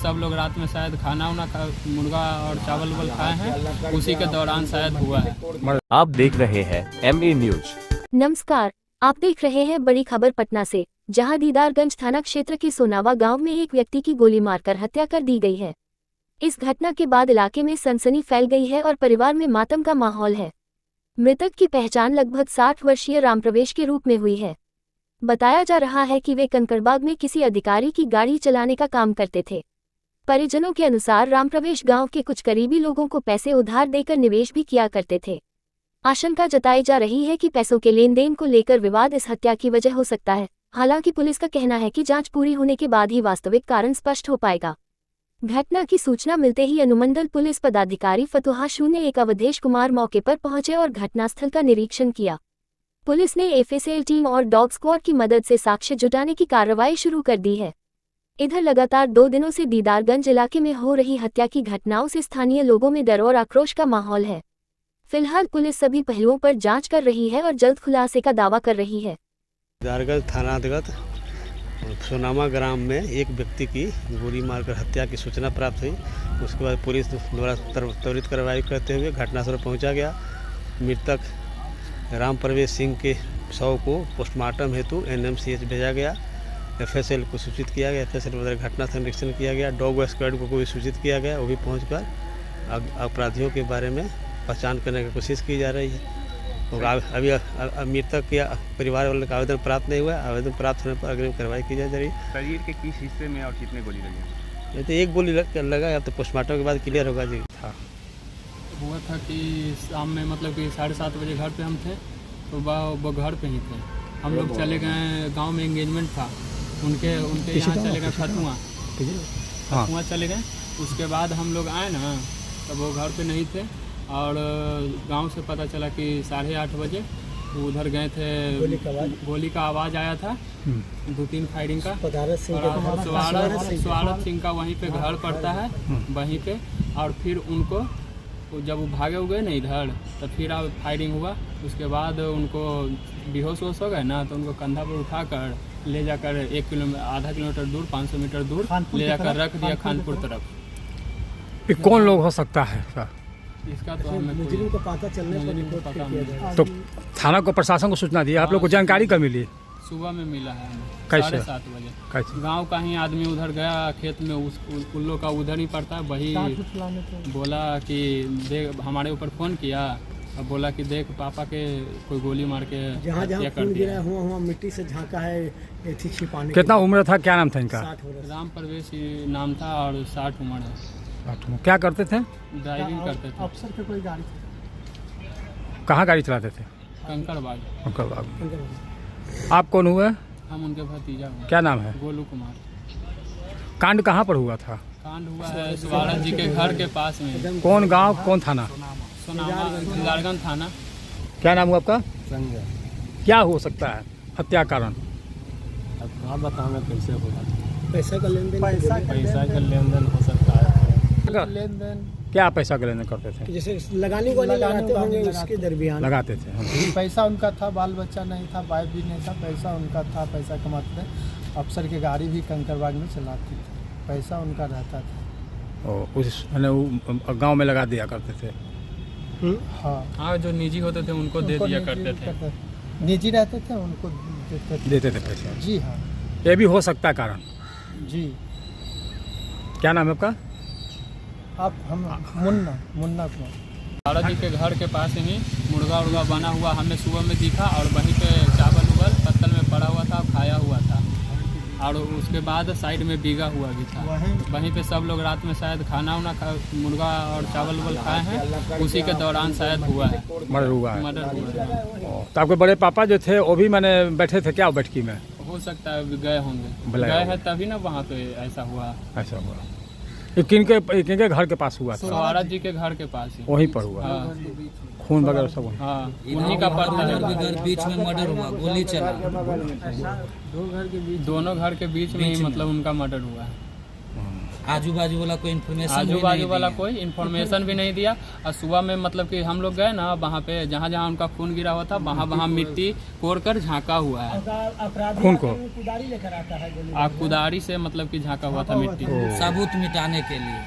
सब लोग रात में शायद खाना वाना मुर्गा और चावल वावल खाए हैं, उसी के दौरान शायद हुआ है। आप देख रहे हैं MA न्यूज। नमस्कार, आप देख रहे हैं बड़ी खबर पटना से, जहां दीदारगंज थाना क्षेत्र के सोनावा गांव में एक व्यक्ति की गोली मारकर हत्या कर दी गई है। इस घटना के बाद इलाके में सनसनी फैल गई है और परिवार में मातम का माहौल है। मृतक की पहचान लगभग 60 वर्षीय रामप्रवेश के रूप में हुई है। बताया जा रहा है कि वे कंकड़बाग में किसी अधिकारी की गाड़ी चलाने का काम करते थे। परिजनों के अनुसार रामप्रवेश गांव के कुछ करीबी लोगों को पैसे उधार देकर निवेश भी किया करते थे। आशंका जताई जा रही है कि पैसों के लेन देन को लेकर विवाद इस हत्या की वजह हो सकता है। हालांकि पुलिस का कहना है कि जांच पूरी होने के बाद ही वास्तविक कारण स्पष्ट हो पाएगा। घटना की सूचना मिलते ही अनुमंडल पुलिस पदाधिकारी फतुहा 01 अवधेश कुमार मौके पर पहुंचे और घटनास्थल का निरीक्षण किया। पुलिस ने FSL टीम और डॉग स्क्वाड की मदद से साक्ष्य जुटाने की कार्रवाई शुरू कर दी है। इधर लगातार 2 दिनों से दीदारगंज इलाके में हो रही हत्या की घटनाओं से स्थानीय लोगों में डर और आक्रोश का माहौल है। फिलहाल पुलिस सभी पहलुओं पर जांच कर रही है और जल्द खुलासे का दावा कर रही है। दीदारगंज थाना अंतर्गत सोनामा ग्राम में एक व्यक्ति की गोली मारकर हत्या की सूचना प्राप्त हुई। उसके बाद पुलिस द्वारा त्वरित कार्रवाई करते हुए घटनास्थल पहुंचा गया। मृतक रामप्रवेश सिंह के शव को पोस्टमार्टम हेतु NMCH भेजा गया। FSL को सूचित किया गया। FSL द्वारा घटनास्थल निरीक्षण किया गया। डॉग स्क्वाड को भी सूचित किया गया। वो भी पहुँचकर अपराधियों के बारे में पहचान करने की कोशिश की जा रही है। और अभी मृतक के परिवार वालों का आवेदन प्राप्त नहीं हुआ। आवेदन प्राप्त होने पर अग्रिम कार्रवाई की जा रही है। शरीर के किस हिस्से में और कितने गोली लगी? ये तो एक गोली लगा, अब तो पोस्टमार्टम के बाद क्लियर होगा जी। हुआ था कि शाम में मतलब कि 7:30 बजे घर पे हम थे, तो वो घर पे ही थे। हम लोग चले गए, गांव में एंगेजमेंट था उनके यहाँ चले गए फतुआ चले गए। उसके बाद हम लोग आए ना, तब वो घर पे नहीं थे और गांव से पता चला कि 8:30 बजे उधर गए थे। गोली का आवाज़ आया था 2-3 फायरिंग का। स्वागत सिंह का वहीं पे घर पड़ता है, वहीं पे। और फिर उनको जब वो भागे हुए ना इधर, तो फिर फायरिंग हुआ। उसके बाद उनको बेहोश हो गए ना, तो उनको कंधा पर उठाकर ले जाकर 1-आधा किलोमीटर दूर 500 मीटर दूर ले जाकर रख दिया खानपुर तरफ। ये कौन लोग हो सकता है सर? इसका तो हमें को पता चलने पर पता नहीं। तो थाना को प्रशासन को सूचना दी, आप लोग को जानकारी कब मिली? सुबह में मिला है हमें, कैसे? 7:30 बजे। कैसे? गांव का ही आदमी उधर गया खेत में, उन लोग का उधर ही पड़ता है। वही बोला कि देख, हमारे ऊपर फ़ोन किया और बोला कि देख पापा के कोई गोली मार के हत्या कर दिया। हुआ मिट्टी से झांका है छिपाने। कितना उम्र था, क्या नाम था इनका? रामप्रवेश नाम था और 60 उम्र है। क्या करते थे? ड्राइविंग करते थे। अफसर के कोई गाड़ी, कहाँ गाड़ी चलाते थे? कंकड़बाग। आप कौन हुए? हम उनके भतीजा हुए। क्या नाम है? गोलू कुमार। कांड कहाँ पर हुआ था? कांड हुआ है स्वागत जी के घर के पास में। कौन गांव, कौन थाना? सोनामा दीदारगंज थाना। क्या नाम हुआ आपका? संजय। क्या हो सकता है हत्या कारण? अब कहाँ बताना कैसे होगा? पैसा का लेन देन हो सकता है। लेन देन क्या पैसा का लेन देन करते थे? जैसे लगाने को लगाते होंगे, उसके दरमियान लगाते थे। पैसा उनका था, बाल बच्चा नहीं था, वाइफ भी नहीं था, पैसा उनका था, पैसा कमाते थे। अफसर की गाड़ी भी कंकड़बाग में चलाते थे, पैसा उनका रहता था। उस गांव में लगा दिया करते थे। हाँ, जो निजी होते थे उनको दे दिया करते थे। निजी रहते थे उनको देते थे पैसे। जी हाँ, ये भी हो सकता है कारण। जी। क्या नाम है आपका? आप हम मुन्ना कुमार। स्वागत जी के घर के पास ही मुर्गा उर्गा बना हुआ हमें सुबह में दिखा और वहीं पे चावल उवल पत्तल में पड़ा हुआ था, खाया हुआ था। और उसके बाद साइड में बीगा हुआ भी था। वहीं पे सब लोग रात में शायद खाना वाना मुर्गा और चावल उवल खाए हैं, उसी के दौरान शायद हुआ है मर्डर हुआ है। तो आपके बड़े पापा जो थे वो भी मैंने बैठे थे क्या बैठकी में? हो सकता है गए होंगे, गए हैं तभी ना वहाँ पे ऐसा हुआ। ऐसा हुआ। ये किनके घर के पास हुआ था? स्वागत जी के घर के पास ही। वहीं पर हुआ? हाँ। खून वगैरह सब? हाँ, उन्हीं का पड़ता है। बीच में मर्डर हुआ, गोली चला। दोनों घर के बीच में ही मतलब उनका मर्डर हुआ है। आजू बाजू वाला कोई इन्फॉर्मेशन आजू बाजू वाला कोई इन्फॉर्मेशन भी नहीं दिया। और सुबह में मतलब कि हम लोग गए ना, वहाँ पे जहाँ जहाँ उनका खून गिरा हुआ था वहाँ मिट्टी कोड़ कर झाँका हुआ है। खून को कुदारी से मतलब कि झाँका हुआ था मिट्टी। सबूत मिटाने के लिए